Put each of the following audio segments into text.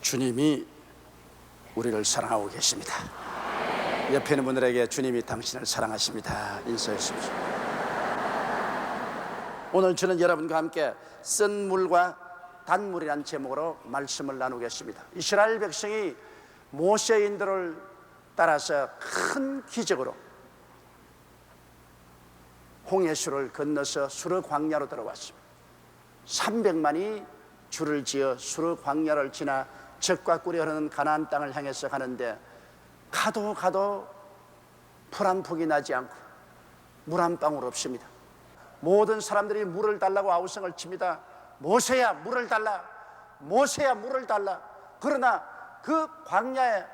주님이 우리를 사랑하고 계십니다. 옆에 있는 분들에게 주님이 당신을 사랑하십니다 인사해 주십시오. 오늘 저는 여러분과 함께 쓴 물과 단물이라는 제목으로 말씀을 나누겠습니다. 이스라엘 백성이 모세의 인도를 따라서 큰 기적으로 홍해수를 건너서 수르 광야로 들어왔습니다. 300만이 줄을 지어 수르 광야를 지나 적과 꿀이 흐르는 가나안 땅을 향해서 가는데 가도 풀 한 폭이 나지 않고 물 한 방울 없습니다. 모든 사람들이 물을 달라고 아우성을 칩니다. 모세야 물을 달라, 모세야 물을 달라. 그러나 그 광야에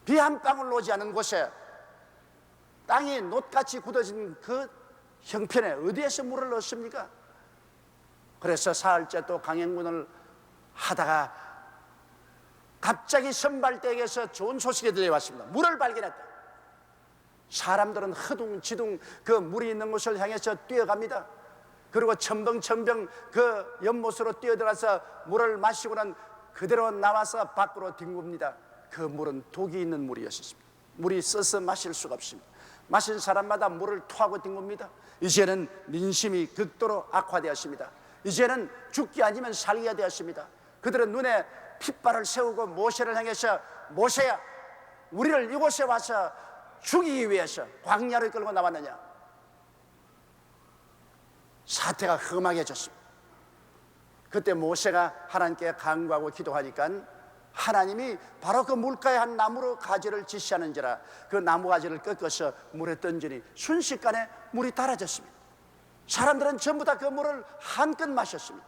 비 한 방울 오지 않은 곳에 땅이 놋같이 굳어진 그 형편에 어디에서 물을 넣습니까? 그래서 사흘째 또 강행군을 하다가 갑자기 선발대에게서 좋은 소식이 들려왔습니다. 물을 발견했다. 사람들은 허둥지둥 그 물이 있는 곳을 향해서 뛰어갑니다. 그리고 첨벙첨벙 그 연못으로 뛰어들어서 물을 마시고는 그대로 나와서 밖으로 뒹굽니다. 그 물은 독이 있는 물이었습니다. 물이 써서 마실 수가 없습니다. 마신 사람마다 물을 토하고 뒹굽니다. 이제는 민심이 극도로 악화되었습니다. 이제는 죽기 아니면 살기가 되었습니다. 그들은 눈에 핏발을 세우고 모세를 향해서 모세야 우리를 이곳에 와서 죽이기 위해서 광야를 끌고 나왔느냐. 사태가 험하게졌습니다. 그때 모세가 하나님께 간구하고 기도하니까 하나님이 바로 그 물가에 한 나무로 가지를 지시하는지라 그 나무 가지를 꺾어서 물에 던지니 순식간에 물이 달아졌습니다. 사람들은 전부 다 그 물을 한껏 마셨습니다.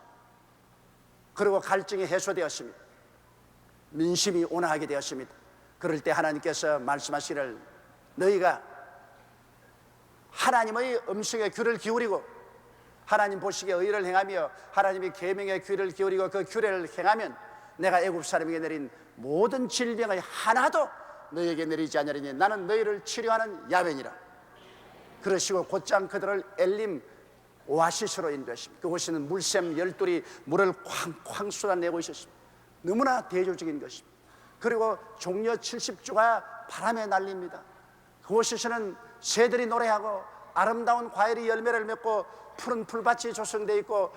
그리고 갈증이 해소되었습니다. 민심이 온화하게 되었습니다. 그럴 때 하나님께서 말씀하시기를 너희가 하나님의 음성에 귀를 기울이고 하나님 보시기에 의를 행하며 하나님의 계명에 귀를 기울이고 그 규례를 행하면 내가 애굽 사람에게 내린 모든 질병의 하나도 너희에게 내리지 않으리니 나는 너희를 치료하는 야훼니라. 그러시고 곧장 그들을 엘림 오아시스로 인도했습니다. 그곳에는 물샘 12이 물을 쾅쾅 쏟아내고 있었습니다. 너무나 대조적인 것입니다. 그리고 종려 70주가 바람에 날립니다. 그곳에서는 새들이 노래하고 아름다운 과일이 열매를 맺고 푸른 풀밭이 조성되어 있고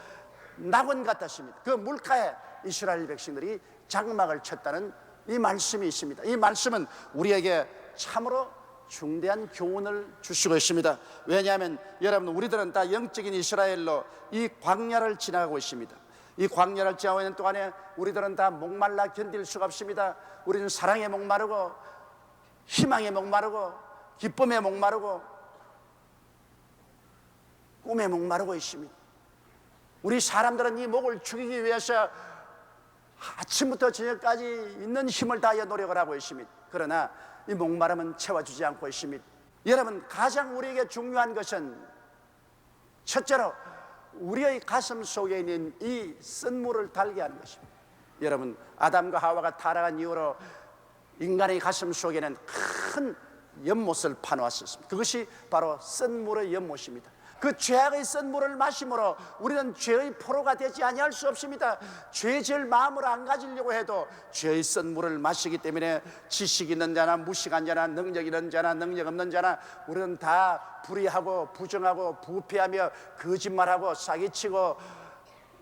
낙원 같았습니다. 그 물가에 이스라엘 백성들이 장막을 쳤다는 이 말씀이 있습니다. 이 말씀은 우리에게 참으로 중대한 교훈을 주시고 있습니다. 왜냐하면 여러분 우리들은 다 영적인 이스라엘로 이 광야를 지나가고 있습니다. 이 광야를 지나고 있는 동안에 우리들은 다 목말라 견딜 수가 없습니다. 우리는 사랑에 목마르고 희망에 목마르고 기쁨에 목마르고 꿈에 목마르고 있습니다. 우리 사람들은 이 목을 죽이기 위해서 아침부터 저녁까지 있는 힘을 다하여 노력을 하고 있습니다. 그러나 이 목마름은 채워주지 않고 있습니다. 여러분 가장 우리에게 중요한 것은 첫째로 우리의 가슴 속에 있는 이 쓴물을 달게 하는 것입니다. 여러분 아담과 하와가 타락한 이후로 인간의 가슴 속에는 큰 연못을 파놓았습니다. 그것이 바로 쓴물의 연못입니다. 그 죄악의 쓴물을 마심으로 우리는 죄의 포로가 되지 아니할 수 없습니다. 죄질 마음을 안 가지려고 해도 죄의 쓴물을 마시기 때문에 지식 있는 자나 무식한 자나 능력 있는 자나 능력 없는 자나 우리는 다 불의하고 부정하고 부패하며 거짓말하고 사기치고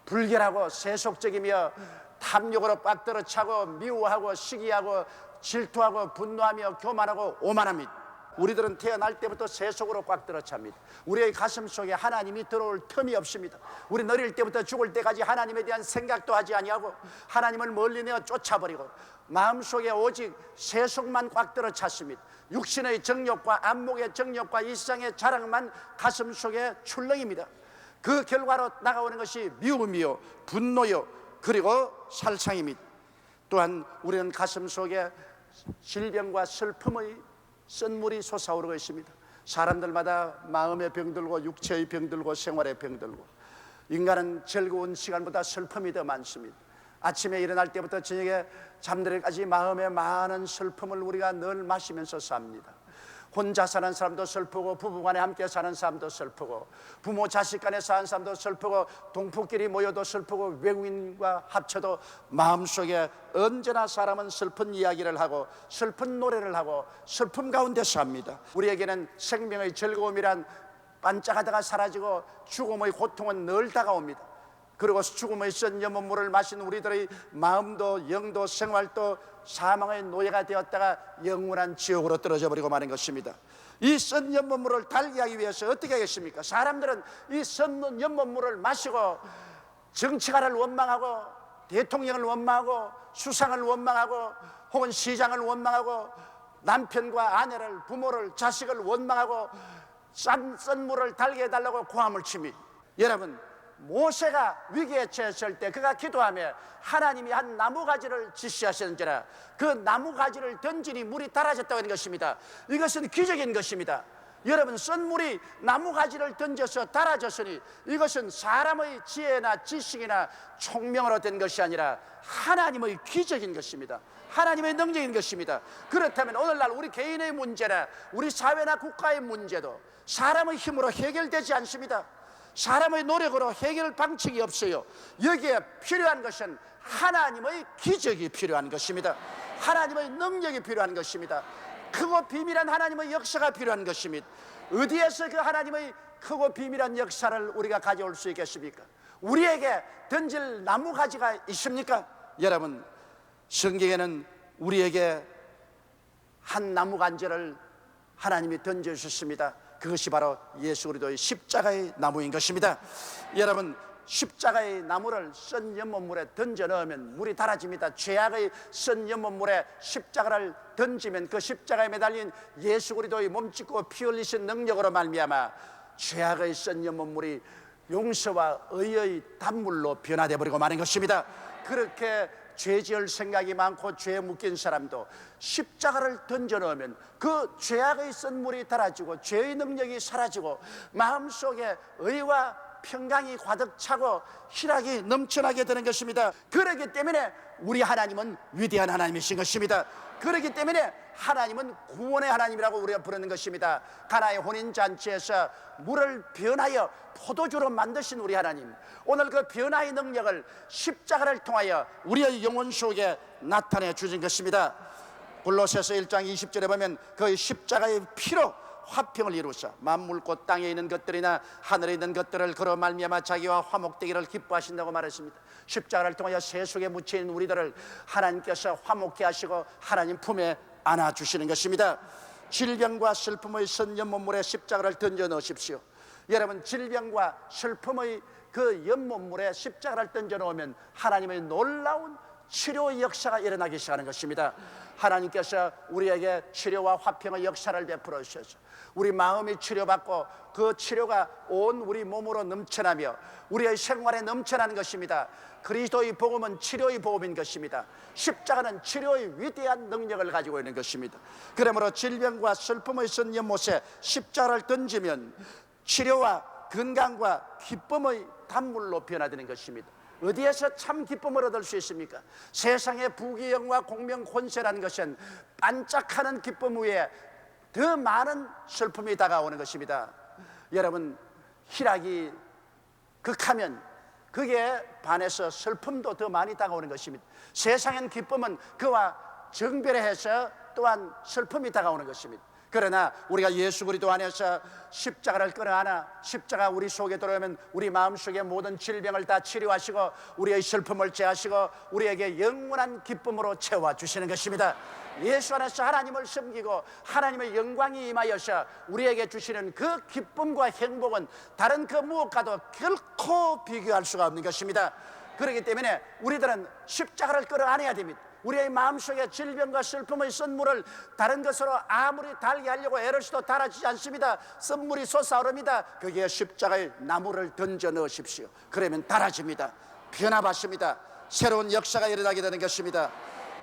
불결하고 세속적이며 탐욕으로 빠뜨려 차고 미워하고 시기하고 질투하고 분노하며 교만하고 오만합니다. 우리들은 태어날 때부터 세속으로 꽉 들어찹니다. 우리의 가슴 속에 하나님이 들어올 틈이 없습니다. 우리 어릴 때부터 죽을 때까지 하나님에 대한 생각도 하지 아니하고 하나님을 멀리 내어 쫓아버리고 마음속에 오직 세속만 꽉 들어찼습니다. 육신의 정욕과 안목의 정욕과 이 세상의 자랑만 가슴 속에 출렁입니다. 그 결과로 나가오는 것이 미움이요 분노요 그리고 살상입니다. 또한 우리는 가슴 속에 질병과 슬픔의 쓴물이 솟아오르고 있습니다. 사람들마다 마음의 병들고 육체의 병들고 생활의 병들고 인간은 즐거운 시간보다 슬픔이 더 많습니다. 아침에 일어날 때부터 저녁에 잠들기까지 마음에 많은 슬픔을 우리가 늘 마시면서 삽니다. 혼자 사는 사람도 슬프고, 부부간에 함께 사는 사람도 슬프고, 부모 자식 간에 사는 사람도 슬프고, 동포끼리 모여도 슬프고, 외국인과 합쳐도 마음속에 언제나 사람은 슬픈 이야기를 하고 슬픈 노래를 하고 슬픔 가운데 삽니다. 우리에게는 생명의 즐거움이란 반짝하다가 사라지고 죽음의 고통은 늘 다가옵니다. 그리고 죽음의 쓴 연못물을 마신 우리들의 마음도 영도 생활도 사망의 노예가 되었다가 영원한 지옥으로 떨어져 버리고 마는 것입니다. 이 쓴 연못물을 달게 하기 위해서 어떻게 하겠습니까? 사람들은 이 쓴 연못물을 마시고 정치가를 원망하고, 대통령을 원망하고, 수상을 원망하고, 혹은 시장을 원망하고, 남편과 아내를, 부모를, 자식을 원망하고 쓴 물을 달게 해달라고 고함을 칩니다. 여러분, 모세가 위기에 처했을 때 그가 기도하며 하나님이 한 나무가지를 지시하셨는지라 그 나무가지를 던지니 물이 달아졌다고 하는 것입니다. 이것은 기적인 것입니다. 여러분, 쓴 물이 나무가지를 던져서 달아졌으니 이것은 사람의 지혜나 지식이나 총명으로 된 것이 아니라 하나님의 기적인 것입니다. 하나님의 능력인 것입니다. 그렇다면 오늘날 우리 개인의 문제나 우리 사회나 국가의 문제도 사람의 힘으로 해결되지 않습니다. 사람의 노력으로 해결 방책이 없어요. 여기에 필요한 것은 하나님의 기적이 필요한 것입니다. 하나님의 능력이 필요한 것입니다. 크고 비밀한 하나님의 역사가 필요한 것입니다. 어디에서 그 하나님의 크고 비밀한 역사를 우리가 가져올 수 있겠습니까? 우리에게 던질 나무가지가 있습니까? 여러분, 성경에는 우리에게 한 나무가지를 하나님이 던져주셨습니다. 그것이 바로 예수 그리스도의 십자가의 나무인 것입니다. 여러분, 십자가의 나무를 쓴 연못물에 던져 넣으면 물이 달아집니다. 죄악의 쓴 연못물에 십자가를 던지면 그 십자가에 매달린 예수 그리스도의 몸짓고 피 흘리신 능력으로 말미암아 죄악의 쓴 연못물이 용서와 의의 단물로 변화되어 버리고 마는 것입니다. 그렇게 죄 지을 생각이 많고 죄에 묶인 사람도 십자가를 던져 넣으면 그 죄악의 쓴 물이 달아지고 죄의 능력이 사라지고 마음속에 의와 평강이 가득 차고 희락이 넘쳐나게 되는 것입니다. 그렇기 때문에 우리 하나님은 위대한 하나님이신 것입니다. 그렇기 때문에 하나님은 구원의 하나님이라고 우리가 부르는 것입니다. 가나의 혼인잔치에서 물을 변하여 포도주로 만드신 우리 하나님, 오늘 그 변화의 능력을 십자가를 통하여 우리의 영혼 속에 나타내 주신 것입니다. 골로새서 1장 20절에 보면 그 십자가의 피로 화평을 이루사 만물꽃 땅에 있는 것들이나 하늘에 있는 것들을 그로 말미암아 자기와 화목되기를 기뻐하신다고 말했습니다. 십자가를 통하여 세속에 묻혀있는 우리들을 하나님께서 화목케 하시고 하나님 품에 안아주시는 것입니다. 질병과 슬픔의 쓴 연못물에 십자가를 던져 넣으십시오. 여러분, 질병과 슬픔의 그 연못물에 십자가를 던져 놓으면 하나님의 놀라운 치료의 역사가 일어나기 시작하는 것입니다. 하나님께서 우리에게 치료와 화평의 역사를 베풀어 주셔서 우리 마음이 치료받고 그 치료가 온 우리 몸으로 넘쳐나며 우리의 생활에 넘쳐나는 것입니다. 그리스도의 복음은 치료의 복음인 것입니다. 십자가는 치료의 위대한 능력을 가지고 있는 것입니다. 그러므로 질병과 슬픔의 쓴 연못에 십자가를 던지면 치료와 건강과 기쁨의 단물로 변화되는 것입니다. 어디에서 참 기쁨을 얻을 수 있습니까? 세상의 부귀영화 공명 권세라는 것은 반짝하는 기쁨 위에 더 많은 슬픔이 다가오는 것입니다. 여러분, 희락이 극하면 그게 반해서 슬픔도 더 많이 다가오는 것입니다. 세상엔 기쁨은 그와 정배해서 또한 슬픔이 다가오는 것입니다. 그러나 우리가 예수 그리스도 안에서 십자가를 끌어안아 십자가 우리 속에 들어오면 우리 마음속의 모든 질병을 다 치료하시고 우리의 슬픔을 제하시고 우리에게 영원한 기쁨으로 채워주시는 것입니다. 예수 안에서 하나님을 섬기고 하나님의 영광이 임하여서 우리에게 주시는 그 기쁨과 행복은 다른 그 무엇과도 결코 비교할 수가 없는 것입니다. 그렇기 때문에 우리들은 십자가를 끌어안아야 됩니다. 우리의 마음속에 질병과 슬픔의 쓴물을 다른 것으로 아무리 달게 하려고 애를 써도 달아지지 않습니다. 쓴물이 솟아오릅니다. 거기에 십자가의 나무를 던져 넣으십시오. 그러면 달아집니다. 변화받습니다. 새로운 역사가 일어나게 되는 것입니다.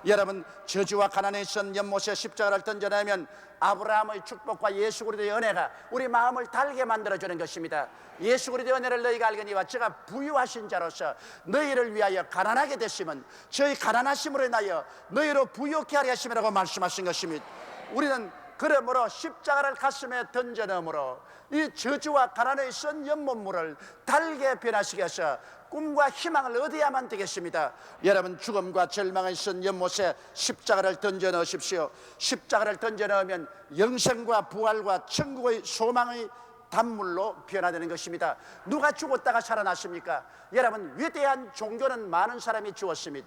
여러분, 저주와 가난에 있던 연못에 십자가를 던져내면 아브라함의 축복과 예수 그리스도의 은혜가 우리 마음을 달게 만들어주는 것입니다. 예수 그리스도의 은혜를 너희가 알거니와 제가 부유하신 자로서 너희를 위하여 가난하게 되시면 저희 가난하심으로 인하여 너희로 부유케 하려 하심이라고 말씀하신 것입니다. 우리는 그러므로 십자가를 가슴에 던져 넣으므로 이 저주와 가난의 쓴 연못물을 달게 변화시켜서 꿈과 희망을 얻어야만 되겠습니다. 여러분, 죽음과 절망의 쓴 연못에 십자가를 던져 넣으십시오. 십자가를 던져 넣으면 영생과 부활과 천국의 소망의 단물로 변화되는 것입니다. 누가 죽었다가 살아났습니까? 여러분, 위대한 종교는 많은 사람이 죽었습니다.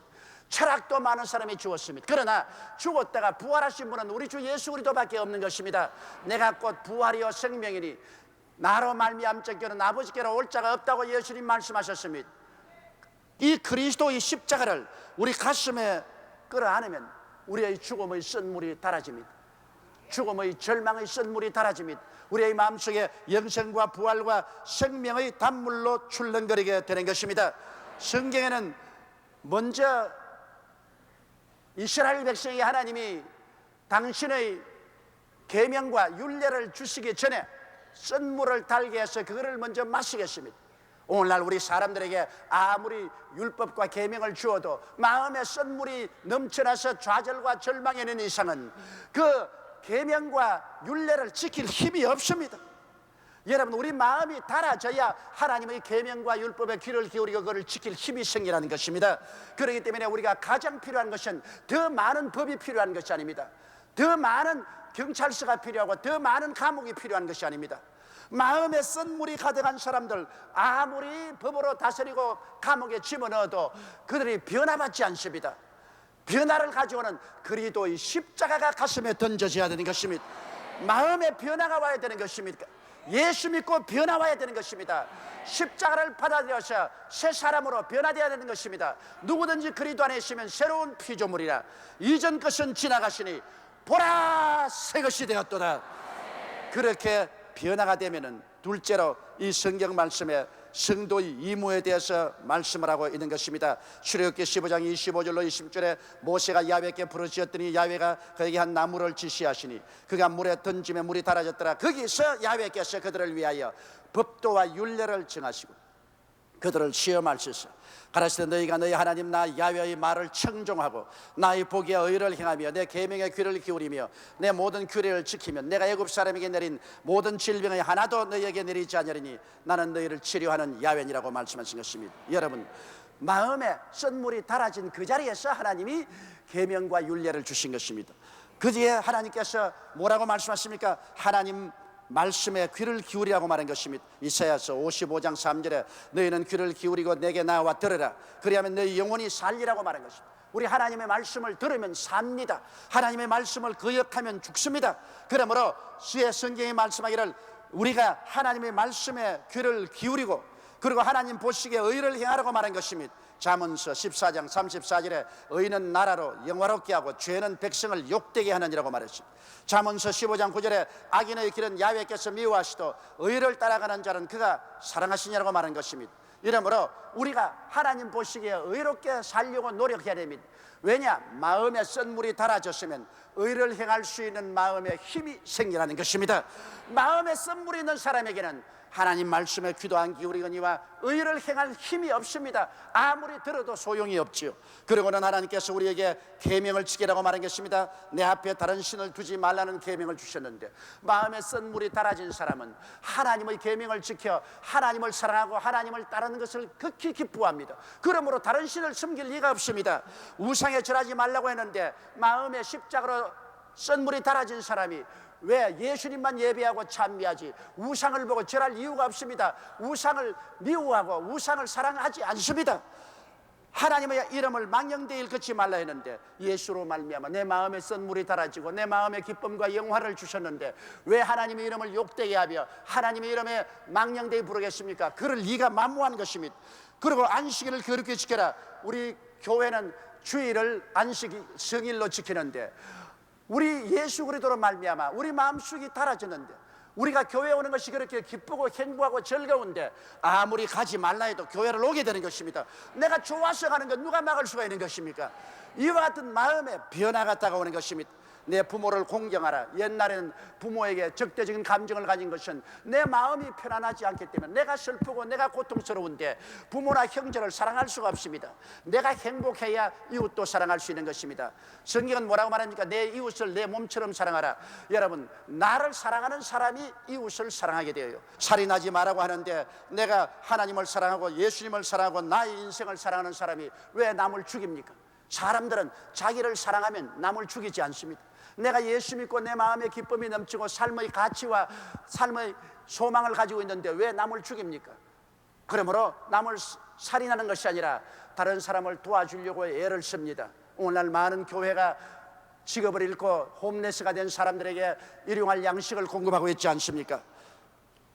철학도 많은 사람이 죽었습니다. 그러나 죽었다가 부활하신 분은 우리 주 예수 그리스도밖에 없는 것입니다. 내가 곧 부활이요 생명이니 나로 말미암자께는 아버지께로 올 자가 없다고 예수님 말씀하셨습니다. 이 그리스도의 십자가를 우리 가슴에 끌어안으면 우리의 죽음의 쓴물이 달아집니다. 죽음의 절망의 쓴물이 달아집니다. 우리의 마음속에 영생과 부활과 생명의 단물로 출렁거리게 되는 것입니다. 성경에는 먼저 이스라엘 백성에게 하나님이 당신의 계명과 율례를 주시기 전에 쓴물을 달게 해서 그거를 먼저 마시겠습니다. 오늘날 우리 사람들에게 아무리 율법과 계명을 주어도 마음에 쓴물이 넘쳐나서 좌절과 절망에 있는 이상은 그 계명과 율례를 지킬 힘이 없습니다. 여러분, 우리 마음이 달아져야 하나님의 계명과 율법에 귀를 기울이고 그것을 지킬 힘이 생기라는 것입니다. 그렇기 때문에 우리가 가장 필요한 것은 더 많은 법이 필요한 것이 아닙니다. 더 많은 경찰서가 필요하고 더 많은 감옥이 필요한 것이 아닙니다. 마음에 쓴물이 가득한 사람들, 아무리 법으로 다스리고 감옥에 집어넣어도 그들이 변화받지 않습니다. 변화를 가져오는 그리스도의 십자가가 가슴에 던져져야 되는 것입니다. 마음에 변화가 와야 되는 것입니다. 예수 믿고 변화 와야 되는 것입니다. 십자가를 받아들여서 새 사람으로 변화되어야 되는 것입니다. 누구든지 그리스도 안에 있으면 새로운 피조물이라. 이전 것은 지나가시니 보라 새 것이 되었도다. 그렇게 변화가 되면은 둘째로 이 성경 말씀에 성도의 임무에 대해서 말씀을 하고 있는 것입니다. 출애굽기 15장 25절로 20절에 모세가 야훼께 부르짖었더니 야훼가 그에게 한 나무를 지시하시니 그가 물에 던지면 물이 달아졌더라. 거기서 야훼께서 그들을 위하여 법도와 율례를 정하시고 그들을 시험하시사 가라사대 너희가 너희 하나님 나 야훼의 말을 청종하고 나의 보기에 의를 행하며 내 계명에 귀를 기울이며 내 모든 규례를 지키면 내가 애굽 사람에게 내린 모든 질병의 하나도 너희에게 내리지 않으리니 나는 너희를 치료하는 야훼니라고 말씀하신 것입니다. 여러분, 마음에 쓴물이 달아진 그 자리에서 하나님이 계명과 율례를 주신 것입니다. 그 뒤에 하나님께서 뭐라고 말씀하십니까? 하나님 말씀에 귀를 기울이라고 말한 것입니다. 이사야서 55장 3절에 너희는 귀를 기울이고 내게 나와 들으라 그리하면 너희 영혼이 살리라고 말한 것입니다. 우리 하나님의 말씀을 들으면 삽니다. 하나님의 말씀을 거역하면 죽습니다. 그러므로 주의 성경이 말씀하기를 우리가 하나님의 말씀에 귀를 기울이고 그리고 하나님 보시기에 의를 행하라고 말한 것입니다. 잠언서 14장 34절에 의는 나라로 영화롭게 하고 죄는 백성을 욕되게 하느니라고 말했습니다. 잠언서 15장 9절에 악인의 길은 야훼께서 미워하시도 의를 따라가는 자는 그가 사랑하시냐라고 말한 것입니다. 이러므로 우리가 하나님 보시기에 의롭게 살려고 노력해야 됩니다. 왜냐? 마음에 쓴물이 달아졌으면 의를 행할 수 있는 마음에 힘이 생기라는 것입니다. 마음에 쓴물이 있는 사람에게는 하나님 말씀에 귀도 안 기울이거니와 의를 행할 힘이 없습니다. 아무리 들어도 소용이 없지요. 그리고는 하나님께서 우리에게 계명을 지키라고 말한 것입니다. 내 앞에 다른 신을 두지 말라는 계명을 주셨는데 마음에 쓴물이 달아진 사람은 하나님의 계명을 지켜 하나님을 사랑하고 하나님을 따르는 것을 극히 기뻐합니다. 그러므로 다른 신을 섬길 리가 없습니다. 우상에 절하지 말라고 했는데 마음에 십자가로 쓴물이 달아진 사람이 왜 예수님만 예배하고 찬미하지 우상을 보고 절할 이유가 없습니다. 우상을 미워하고 우상을 사랑하지 않습니다. 하나님의 이름을 망령되이 일컫지 말라 했는데 예수로 말미암아 내 마음에 쓴물이 달아지고 내 마음에 기쁨과 영화를 주셨는데 왜 하나님의 이름을 욕되게 하며 하나님의 이름에 망령되이 부르겠습니까? 그를 네가 만무한 것입니다. 그리고 안식일을 거룩히 지켜라. 우리 교회는 주일을 안식 성일로 지키는데 우리 예수 그리스도로 말미암아 우리 마음속이 달아졌는데 우리가 교회에 오는 것이 그렇게 기쁘고 행복하고 즐거운데 아무리 가지 말라 해도 교회를 오게 되는 것입니다. 내가 좋아서 가는 것 누가 막을 수가 있는 것입니까? 이와 같은 마음에 변화가 다가오는 것입니다. 내 부모를 공경하라. 옛날에는 부모에게 적대적인 감정을 가진 것은 내 마음이 편안하지 않기 때문에, 내가 슬프고 내가 고통스러운데 부모나 형제를 사랑할 수가 없습니다. 내가 행복해야 이웃도 사랑할 수 있는 것입니다. 성경은 뭐라고 말합니까? 내 이웃을 내 몸처럼 사랑하라. 여러분, 나를 사랑하는 사람이 이웃을 사랑하게 되어요. 살인하지 말라고 하는데 내가 하나님을 사랑하고 예수님을 사랑하고 나의 인생을 사랑하는 사람이 왜 남을 죽입니까? 사람들은 자기를 사랑하면 남을 죽이지 않습니다. 내가 예수 믿고 내 마음에 기쁨이 넘치고 삶의 가치와 삶의 소망을 가지고 있는데 왜 남을 죽입니까? 그러므로 남을 살인하는 것이 아니라 다른 사람을 도와주려고 애를 씁니다. 오늘날 많은 교회가 직업을 잃고 홈레스가 된 사람들에게 일용할 양식을 공급하고 있지 않습니까?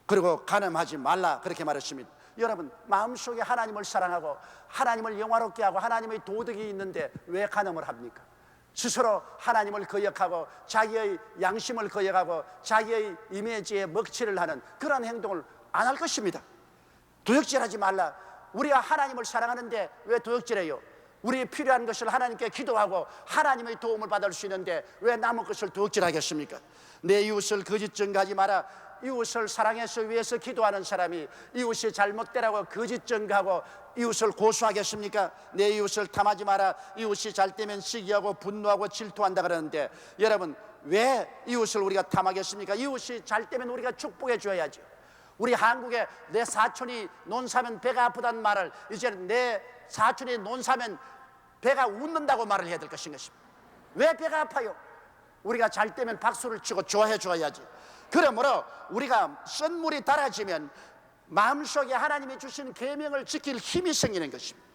그리고 가늠하지 말라 그렇게 말했습니다. 여러분, 마음속에 하나님을 사랑하고 하나님을 영화롭게 하고 하나님의 도덕이 있는데 왜 가늠을 합니까? 스스로 하나님을 거역하고 자기의 양심을 거역하고 자기의 이미지에 먹칠을 하는 그런 행동을 안 할 것입니다. 도둑질하지 말라. 우리가 하나님을 사랑하는데 왜 도둑질해요? 우리의 필요한 것을 하나님께 기도하고 하나님의 도움을 받을 수 있는데 왜 남의 것을 도둑질하겠습니까? 내 이웃을 거짓 증거하지 마라. 이웃을 사랑해서 위해서 기도하는 사람이 이웃이 잘못되라고 거짓 증거하고 이웃을 고소하겠습니까? 내 이웃을 탐하지 마라. 이웃이 잘되면 시기하고 분노하고 질투한다 그러는데, 여러분, 왜 이웃을 우리가 탐하겠습니까? 이웃이 잘되면 우리가 축복해 줘야죠. 우리 한국에 내 사촌이 논 사면 배가 아프다는 말을 이제는 내 사촌이 논 사면 배가 웃는다고 말을 해야 될 것인 것입니다. 왜 배가 아파요? 우리가 잘되면 박수를 치고 좋아해 줘야지. 그러므로 우리가 썬물이 달아지면 마음속에 하나님이 주신 계명을 지킬 힘이 생기는 것입니다.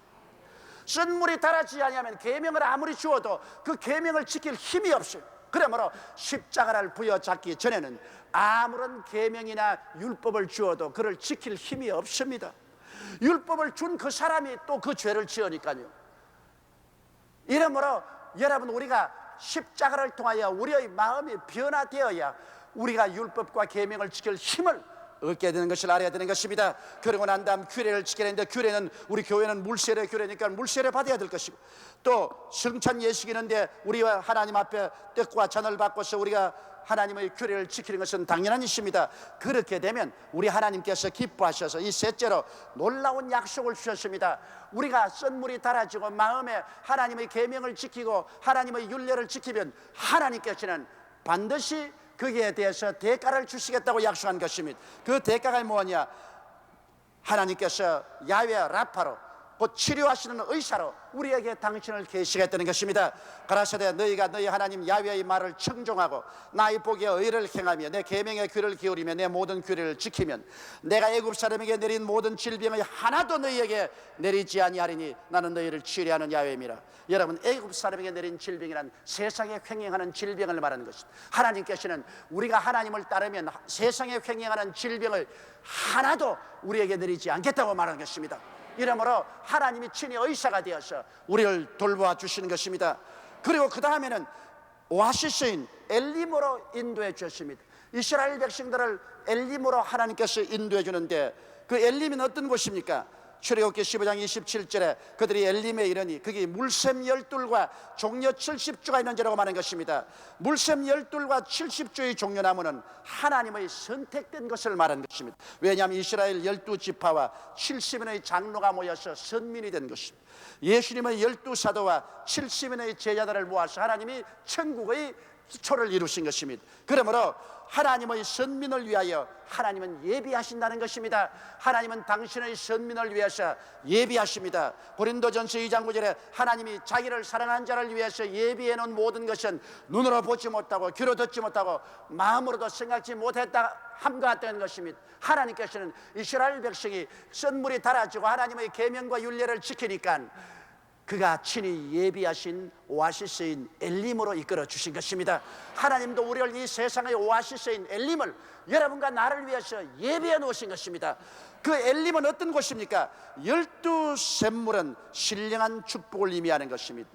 썬물이 달아지지 않으면 계명을 아무리 주어도 그 계명을 지킬 힘이 없어요. 그러므로 십자가를 부여잡기 전에는 아무런 계명이나 율법을 주어도 그를 지킬 힘이 없습니다. 율법을 준 그 사람이 또 그 죄를 지으니까요. 이러므로 여러분, 우리가 십자가를 통하여 우리의 마음이 변화되어야 우리가 율법과 계명을 지킬 힘을 얻게 되는 것을 알아야 되는 것입니다. 그러고 난 다음 규례를 지켜야 되는데, 규례는 우리 교회는 물세례 규례니까 물세례 받아야 될 것이고, 또 성찬 예식이 있는데 우리와 하나님 앞에 떡과 잔을 바꿔서 우리가 하나님의 규례를 지키는 것은 당연한 일입니다. 그렇게 되면 우리 하나님께서 기뻐하셔서 이 셋째로 놀라운 약속을 주셨습니다. 우리가 썬물이 달아지고 마음에 하나님의 계명을 지키고 하나님의 율례를 지키면 하나님께서는 반드시 거기에 대해서 대가를 주시겠다고 약속한 것입니다. 그 대가가 뭐냐? 하나님께서 야훼 라파로, 곧 치료하시는 의사로 우리에게 당신을 계시겠다는 것입니다. 가라사대 너희가 너희 하나님 야훼의 말을 청종하고 나의 보기에 의를 행하며 내 계명의 귀를 기울이며 내 모든 규례를 지키면 내가 애굽 사람에게 내린 모든 질병의 하나도 너희에게 내리지 아니하리니 나는 너희를 치료하는 야훼임이라. 여러분, 애굽 사람에게 내린 질병이란 세상에 횡행하는 질병을 말하는 것입니다. 하나님께서는 우리가 하나님을 따르면 세상에 횡행하는 질병을 하나도 우리에게 내리지 않겠다고 말하는 것입니다. 이러므로 하나님이 친히 의사가 되어서 우리를 돌보아 주시는 것입니다. 그리고 그 다음에는 오아시스인 엘림으로 인도해 주셨습니다. 이스라엘 백성들을 엘림으로 하나님께서 인도해 주는데, 그 엘림은 어떤 곳입니까? 출애굽기 15장 27절에 그들이 엘림에 이르니 거기 물샘 12과 종려 70주가 있는 데라고 말하는 것입니다. 물샘 12과 70주의 종려나무는 하나님의 선택된 것을 말하는 것입니다. 왜냐하면 이스라엘 12지파와 70인의 장로가 모여서 선민이 된 것입니다. 예수님의 12사도와 70인의 제자들을 모아서 하나님이 천국의 기초를 이루신 것입니다. 그러므로 하나님의 선민을 위하여 하나님은 예비하신다는 것입니다. 하나님은 당신의 선민을 위해서 예비하십니다. 고린도전서 2장 9절에 하나님이 자기를 사랑하는 자를 위해서 예비해 놓은 모든 것은 눈으로 보지 못하고 귀로 듣지 못하고 마음으로도 생각지 못했다 함과 같다는 것입니다. 하나님께서는 이스라엘 백성이 썬물이 달아지고 하나님의 계명과 율례를 지키니까 그가 친히 예비하신 오아시스인 엘림으로 이끌어 주신 것입니다. 하나님도 우리를 이 세상의 오아시스인 엘림을 여러분과 나를 위해서 예비해 놓으신 것입니다. 그 엘림은 어떤 곳입니까? 12샘물은 신령한 축복을 의미하는 것입니다.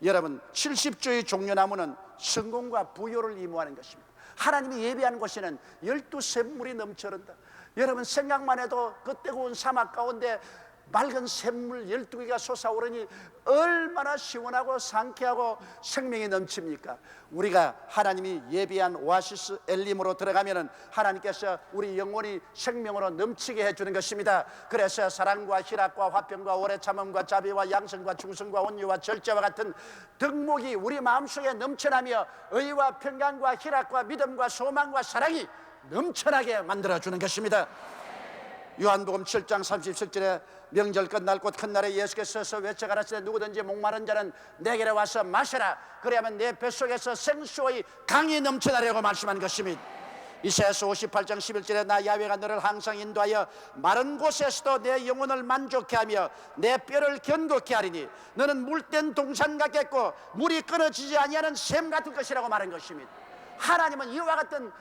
여러분, 70주의 종려나무는 성공과 부요를 의미하는 것입니다. 하나님이 예비한 곳에는 12샘물이 넘쳐른다. 여러분, 생각만 해도 그 뜨거운 사막 가운데 맑은 샘물 12개가 솟아오르니 얼마나 시원하고 상쾌하고 생명이 넘칩니까? 우리가 하나님이 예비한 오아시스 엘림으로 들어가면 하나님께서 우리 영혼이 생명으로 넘치게 해주는 것입니다. 그래서 사랑과 희락과 화평과 오래 참음과 자비와 양성과 충성과 온유와 절제와 같은 덕목이 우리 마음속에 넘쳐나며 의와 평강과 희락과 믿음과 소망과 사랑이 넘쳐나게 만들어주는 것입니다. 요한복음 7장 37절에 명절 끝날 곧 큰 날에 예수께서 외쳐가라사대 누구든지 목마른 자는 내게로 와서 마셔라. 그래야만 내 뱃속에서 생수의 강이 넘쳐나려고 말씀한 것입니다. 이사야서 58장 11절에 나 야훼가 너를 항상 인도하여 마른 곳에서도 내 영혼을 만족케 하며 내 뼈를 견고케 하리니 너는 물된 동산 같겠고 물이 끊어지지 아니하는 샘 같을 것이라고 말한 것입니다. 하나님은 이와 같은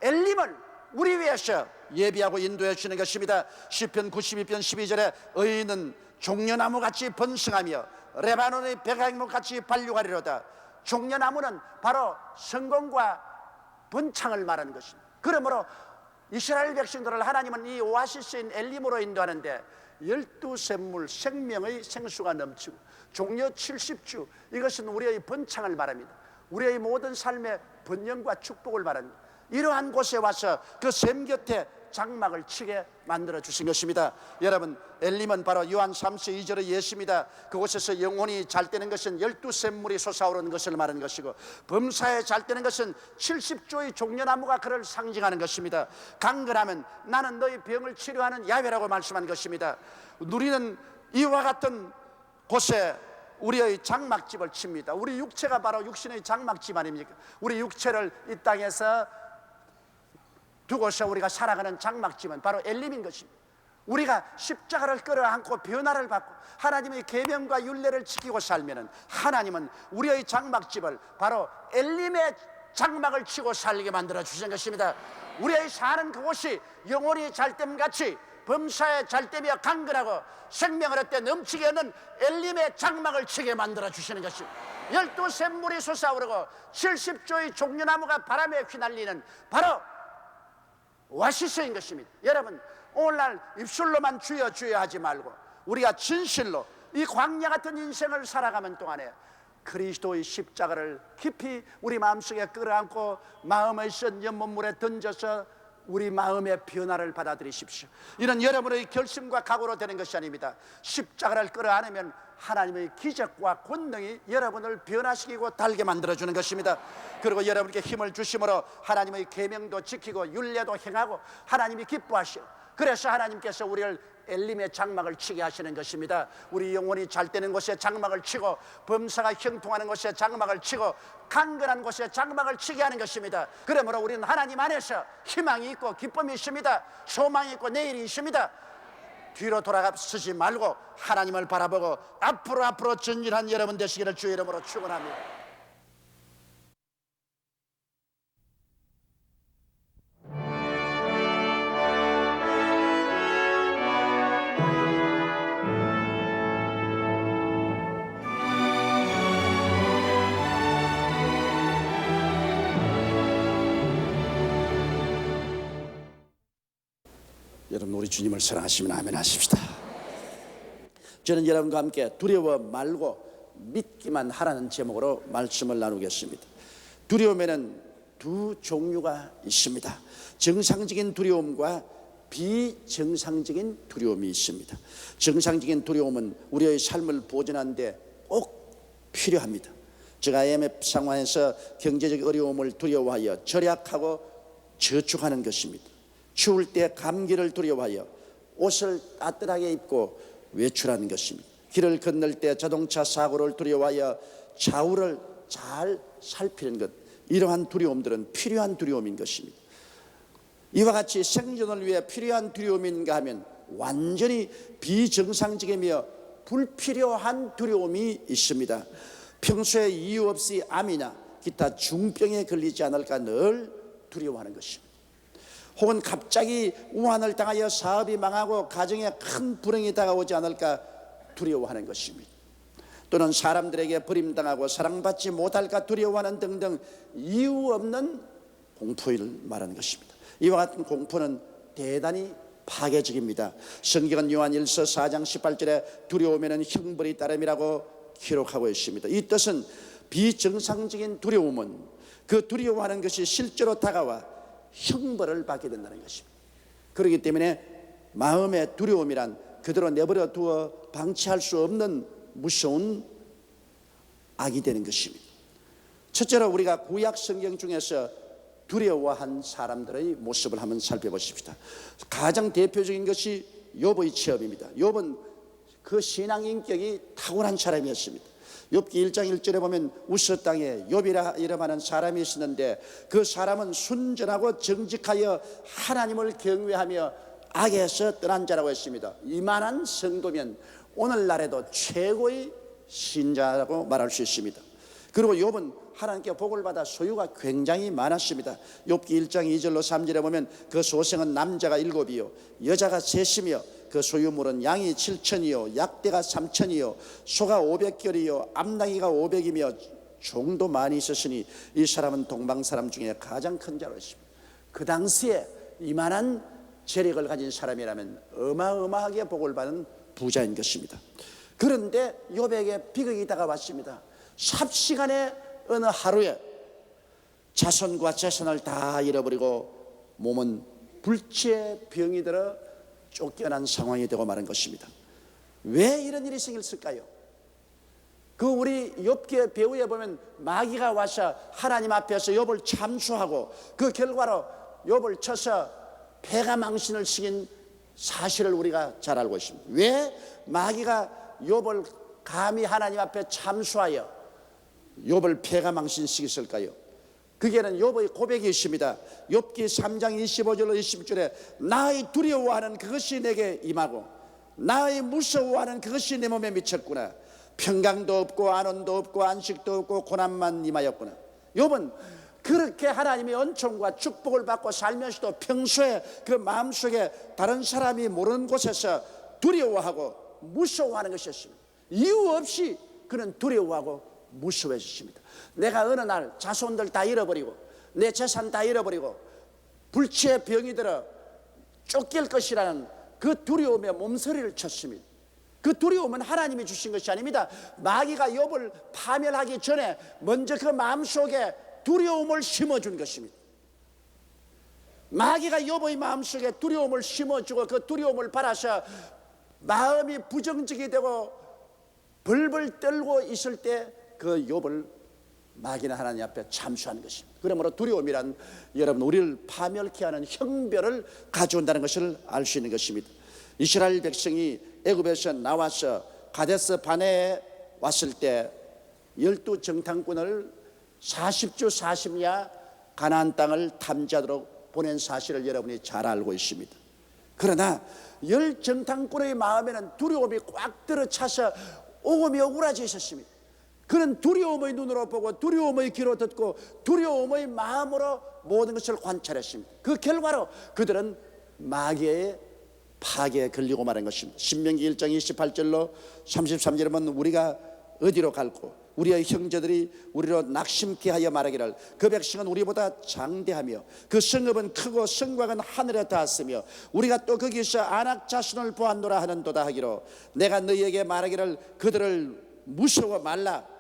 엘림을 우리 위해서 예비하고 인도해 주시는 것입니다. 시편 92편 12절에 의인은 종려나무같이 번성하며 레바논의 백향목같이 발육하리로다. 종려나무는 바로 성공과 번창을 말하는 것입니다. 그러므로 이스라엘 백성들을 하나님은 이 오아시스인 엘림으로 인도하는데 12샘물 생명의 생수가 넘치고 종려 70주, 이것은 우리의 번창을 말합니다. 우리의 모든 삶의 번영과 축복을 말합니다. 이러한 곳에 와서 그 샘 곁에 장막을 치게 만들어 주신 것입니다. 여러분, 엘림은 바로 요한 3서 2절의 예수입니다. 그곳에서 영혼이 잘 되는 것은 12샘물이 솟아오르는 것을 말하는 것이고, 범사에 잘 되는 것은 70조의 종려나무가 그를 상징하는 것입니다. 강건하면 나는 너희 병을 치료하는 야훼라고 말씀한 것입니다. 우리는 이와 같은 곳에 우리의 장막집을 칩니다. 우리 육체가 바로 육신의 장막집 아닙니까? 우리 육체를 이 땅에서 두고서 우리가 살아가는 장막집은 바로 엘림인 것입니다. 우리가 십자가를 끌어안고 변화를 받고 하나님의 계명과 율례를 지키고 살면은 하나님은 우리의 장막집을 바로 엘림의 장막을 치고 살게 만들어 주신 것입니다. 우리의 사는 그곳이 영혼이 잘됨같이 범사에 잘되며 강건하고 생명을 얻되 넘치게 하는 엘림의 장막을 치게 만들어 주시는 것입니다. 12샘물이 솟아오르고 70조의 종려나무가 바람에 휘날리는 바로 오아시스인 것입니다. 여러분, 오늘날 입술로만 주여 주여 하지 말고 우리가 진실로 이 광야 같은 인생을 살아가는 동안에 그리스도의 십자가를 깊이 우리 마음속에 끌어안고 마음의 쓴 연못물에 던져서 우리 마음의 변화를 받아들이십시오. 이는 여러분의 결심과 각오로 되는 것이 아닙니다. 십자가를 끌어안으면 하나님의 기적과 권능이 여러분을 변화시키고 달게 만들어주는 것입니다. 그리고 여러분께 힘을 주심으로 하나님의 계명도 지키고 율례도 행하고 하나님이 기뻐하시오. 그래서 하나님께서 우리를 엘림의 장막을 치게 하시는 것입니다. 우리 영혼이 잘 되는 곳에 장막을 치고 범사가 형통하는 곳에 장막을 치고 강건한 곳에 장막을 치게 하는 것입니다. 그러므로 우리는 하나님 안에서 희망이 있고 기쁨이 있습니다. 소망이 있고 내일이 있습니다. 뒤로 돌아서지 말고 하나님을 바라보고 앞으로 전진한 여러분 되시기를 주의 이름으로 축원합니다. 여러분, 우리 주님을 사랑하시면 아멘 하십시다. 저는 여러분과 함께 두려워 말고 믿기만 하라는 제목으로 말씀을 나누겠습니다. 두려움에는 두 종류가 있습니다. 정상적인 두려움과 비정상적인 두려움이 있습니다. 정상적인 두려움은 우리의 삶을 보존하는 데 꼭 필요합니다. 제가 IMF 상황에서 경제적 어려움을 두려워하여 절약하고 저축하는 것입니다. 추울 때 감기를 두려워하여 옷을 따뜻하게 입고 외출하는 것입니다. 길을 건널 때 자동차 사고를 두려워하여 좌우를 잘 살피는 것, 이러한 두려움들은 필요한 두려움인 것입니다. 이와 같이 생존을 위해 필요한 두려움인가 하면 완전히 비정상적이며 불필요한 두려움이 있습니다. 평소에 이유 없이 암이나 기타 중병에 걸리지 않을까 늘 두려워하는 것입니다. 혹은 갑자기 우환을 당하여 사업이 망하고 가정에 큰 불행이 다가오지 않을까 두려워하는 것입니다. 또는 사람들에게 버림당하고 사랑받지 못할까 두려워하는 등등 이유 없는 공포를 말하는 것입니다. 이와 같은 공포는 대단히 파괴적입니다. 성경은 요한일서 4장 18절에 두려움에는 형벌이 따름이라고 기록하고 있습니다. 이 뜻은 비정상적인 두려움은 그 두려워하는 것이 실제로 다가와 형벌을 받게 된다는 것입니다. 그렇기 때문에 마음의 두려움이란 그대로 내버려 두어 방치할 수 없는 무서운 악이 되는 것입니다. 첫째로 우리가 구약 성경 중에서 두려워한 사람들의 모습을 한번 살펴보십시다. 가장 대표적인 것이 욥의 체험입니다. 욥은 그 신앙 인격이 탁월한 사람이었습니다. 욥기 1장 1절에 보면 우스 땅에 욥이라 이름하는 사람이 있었는데 그 사람은 순전하고 정직하여 하나님을 경외하며 악에서 떠난 자라고 했습니다. 이만한 성도면 오늘날에도 최고의 신자라고 말할 수 있습니다. 그리고 욥은 하나님께 복을 받아 소유가 굉장히 많았습니다. 욥기 1장 2절로 3절에 보면 그 소생은 남자가 7이요 여자가 3이며 그 소유물은 양이 7천이요 약대가 3천이요 소가 500결이요 암나귀가 500이며 종도 많이 있었으니 이 사람은 동방 사람 중에 가장 큰 자로 했습니다. 그 당시에 이만한 재력을 가진 사람이라면 어마어마하게 복을 받은 부자인 것입니다. 그런데 욥에게 비극이 다가왔습니다. 삽시간에 어느 하루에 자손과 재산을 다 잃어버리고 몸은 불치의 병이 들어 쫓겨난 상황이 되고 마는 것입니다. 왜 이런 일이 생겼을까요? 그 우리 욥기의 배후에 보면 마귀가 와서 하나님 앞에서 욥을 참수하고 그 결과로 욥을 쳐서 폐가 망신을 시킨 사실을 우리가 잘 알고 있습니다. 왜 마귀가 욥을 감히 하나님 앞에 참수하여 욥을 폐가 망신시켰을까요? 그게는 욥의 고백이 있습니다. 욥기 3장 25절로 20절에 나의 두려워하는 그것이 내게 임하고 나의 무서워하는 그것이 내 몸에 미쳤구나. 평강도 없고 안온도 없고 안식도 없고 고난만 임하였구나. 욥은 그렇게 하나님의 은총과 축복을 받고 살면서도 평소에 그 마음속에 다른 사람이 모르는 곳에서 두려워하고 무서워하는 것이었습니다. 이유 없이 그는 두려워하고 무서워했습니다. 내가 어느 날 자손들 다 잃어버리고 내 재산 다 잃어버리고 불치의 병이 들어 쫓길 것이라는 그 두려움에 몸서리를 쳤습니다. 그 두려움은 하나님이 주신 것이 아닙니다. 마귀가 욥을 파멸하기 전에 먼저 그 마음속에 두려움을 심어준 것입니다. 마귀가 욥의 마음속에 두려움을 심어주고 그 두려움을 받아서 마음이 부정적이 되고 벌벌 떨고 있을 때 그 욥을 마귀는 하나님 앞에 참수하는 것입니다. 그러므로 두려움이란 여러분 우리를 파멸케 하는 형벌을 가져온다는 것을 알 수 있는 것입니다. 이스라엘 백성이 애굽에서 나와서 가데스 바네에 왔을 때 12정탐꾼을 40주 40야 가나안 땅을 탐지하도록 보낸 사실을 여러분이 잘 알고 있습니다. 그러나 10정탐꾼의 마음에는 두려움이 꽉 들어차서 오금이 오그라져 있었습니다. 그는 두려움의 눈으로 보고 두려움의 귀로 듣고 두려움의 마음으로 모든 것을 관찰했습니다. 그 결과로 그들은 마귀의 파괴에 걸리고 말한 것입니다. 신명기 1장 28절로 33절에 보면 우리가 어디로 갈고 우리의 형제들이 우리로 낙심케 하여 말하기를 그 백성은 우리보다 장대하며 그 성읍은 크고 성곽은 하늘에 닿았으며 우리가 또 거기서 아낙 자손을 보았노라 하는도다 하기로 내가 너희에게 말하기를 그들을 무서워 말라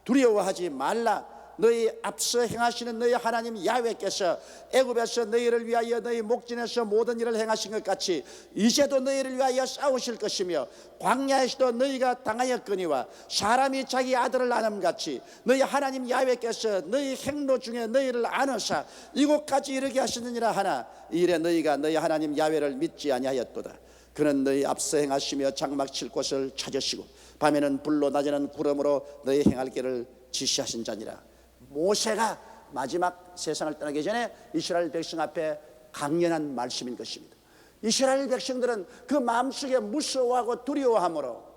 두려워하지 말라. 너희 앞서 행하시는 너희 하나님 야훼께서 애굽에서 너희를 위하여 너희 목전에서 모든 일을 행하신 것 같이 이제도 너희를 위하여 싸우실 것이며 광야에서도 너희가 당하였거니와 사람이 자기 아들을 아는같이 너희 하나님 야훼께서 너희 행로 중에 너희를 안으사 이곳까지 이르게 하시느니라 하나 이 일에 너희가 너희 하나님 야훼를 믿지 아니하였도다. 그는 너희 앞서 행하시며 장막 칠 곳을 찾으시고 밤에는 불로 낮에는 구름으로 너희 행할 길을 지시하신 자니라. 모세가 마지막 세상을 떠나기 전에 이스라엘 백성 앞에 강연한 말씀인 것입니다. 이스라엘 백성들은 그 마음속에 무서워하고 두려워함으로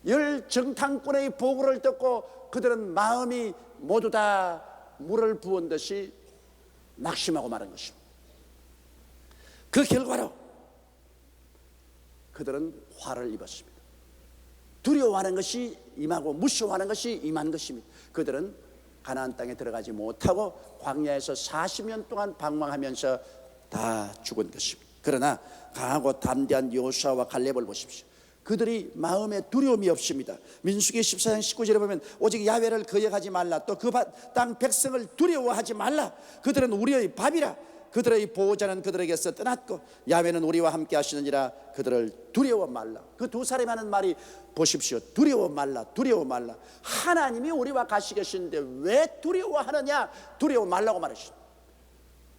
10정탐꾼의 보고를 듣고 그들은 마음이 모두 다 물을 부은 듯이 낙심하고 마는 것입니다. 그 결과로 그들은 화를 입었습니다. 두려워하는 것이 임하고 무서워하는 것이 임한 것입니다. 그들은 가나안 땅에 들어가지 못하고 광야에서 40년 동안 방황하면서 다 죽은 것입니다. 그러나 강하고 담대한 여호수아와 갈렙을 보십시오. 그들이 마음에 두려움이 없습니다. 민수기 14장 19절에 보면 오직 야훼를 거역하지 말라, 또 그 땅 백성을 두려워하지 말라. 그들은 우리의 밥이라. 그들의 보호자는 그들에게서 떠났고 야훼는 우리와 함께 하시느니라. 그들을 두려워 말라. 그 두 사람이 하는 말이 보십시오. 두려워 말라, 두려워 말라. 하나님이 우리와 같이 계시는데 왜 두려워하느냐? 두려워 말라고 말하시죠.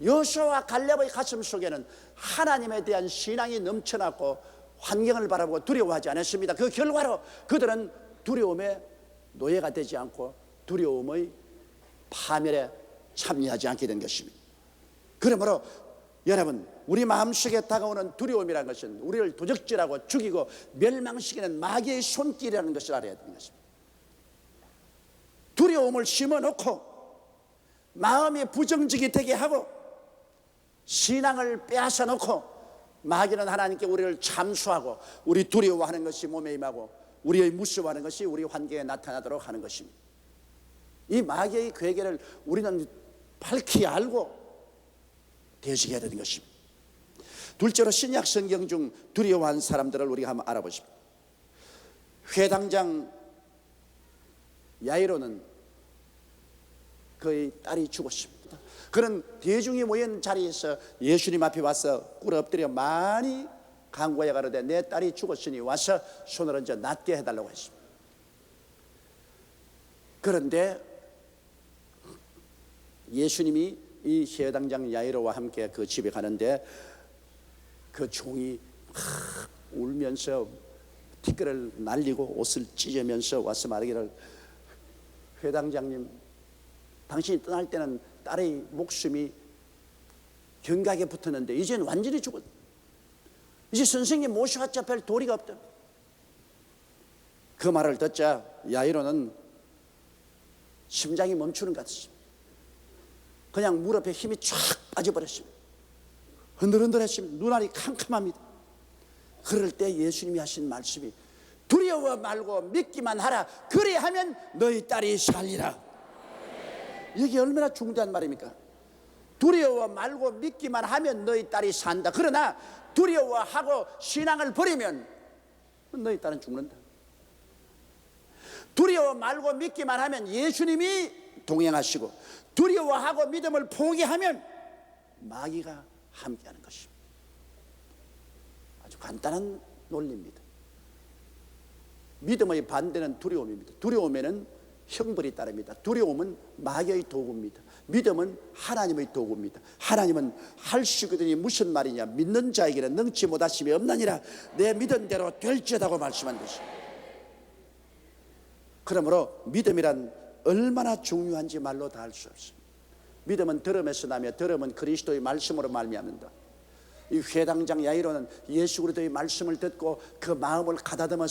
여호수아와 갈렙의 가슴 속에는 하나님에 대한 신앙이 넘쳐났고 환경을 바라보고 두려워하지 않았습니다. 그 결과로 그들은 두려움의 노예가 되지 않고 두려움의 파멸에 참여하지 않게 된 것입니다. 그러므로 여러분, 우리 마음속에 다가오는 두려움이라는 것은 우리를 도적질하고 죽이고 멸망시키는 마귀의 손길이라는 것을 알아야 되는 것입니다. 두려움을 심어놓고 마음이 부정적이 되게 하고 신앙을 빼앗아 놓고 마귀는 하나님께 우리를 참수하고 우리 두려워하는 것이 몸에 임하고 우리의 무서워하는 것이 우리 환경에 나타나도록 하는 것입니다. 이 마귀의 괴계를 우리는 밝히 알고 대적해야 되는 것입니다. 둘째로 신약 성경 중 두려워한 사람들을 우리가 한번 알아보십시오. 회당장 야이로는 그의 딸이 죽었습니다. 그는 대중이 모인 자리에서 예수님 앞에 와서 꿇어 엎드려 많이 간구하여 가로되 내 딸이 죽었으니 와서 손을 얹어 낫게 해달라고 했습니다. 그런데 예수님이 이 회당장 야이로와 함께 그 집에 가는데 그 종이 막 울면서 티끌을 날리고 옷을 찢으면서 와서 말하기를 회당장님, 당신이 떠날 때는 딸의 목숨이 견각에 붙었는데 이제는 완전히 죽었다. 이제 선생님 모셔왔자 별 도리가 없다. 그 말을 듣자 야이로는 심장이 멈추는 것 같았습니다. 그냥 무릎에 힘이 쫙 빠져버렸습니다. 흔들흔들했습니다. 눈알이 캄캄합니다. 그럴 때 예수님이 하신 말씀이 두려워 말고 믿기만 하라. 그리하면 너희 딸이 살리라. 이게 얼마나 중대한 말입니까? 두려워 말고 믿기만 하면 너희 딸이 산다. 그러나 두려워하고 신앙을 버리면 너희 딸은 죽는다. 두려워 말고 믿기만 하면 예수님이 동행하시고 두려워하고 믿음을 포기하면 마귀가 함께하는 것입니다. 아주 간단한 논리입니다. 믿음의 반대는 두려움입니다. 두려움에는 형벌이 따릅니다. 두려움은 마귀의 도구입니다. 믿음은 하나님의 도구입니다. 하나님은 할 수 있거든요. 무슨 말이냐? 믿는 자에게는 능치 못하심이 없나니라. 내 믿은 대로 될지어다고 말씀한 것입니다. 그러므로 믿음이란 얼마나 중요한지 말로 다 할 수 없습니다. 믿음은 들음에서 나며 들음은 그리스도의 말씀으로 말미암는다. 이 회당장 야이로는 예수 그리스도의 말씀을 듣고 그 마음을 가다듬어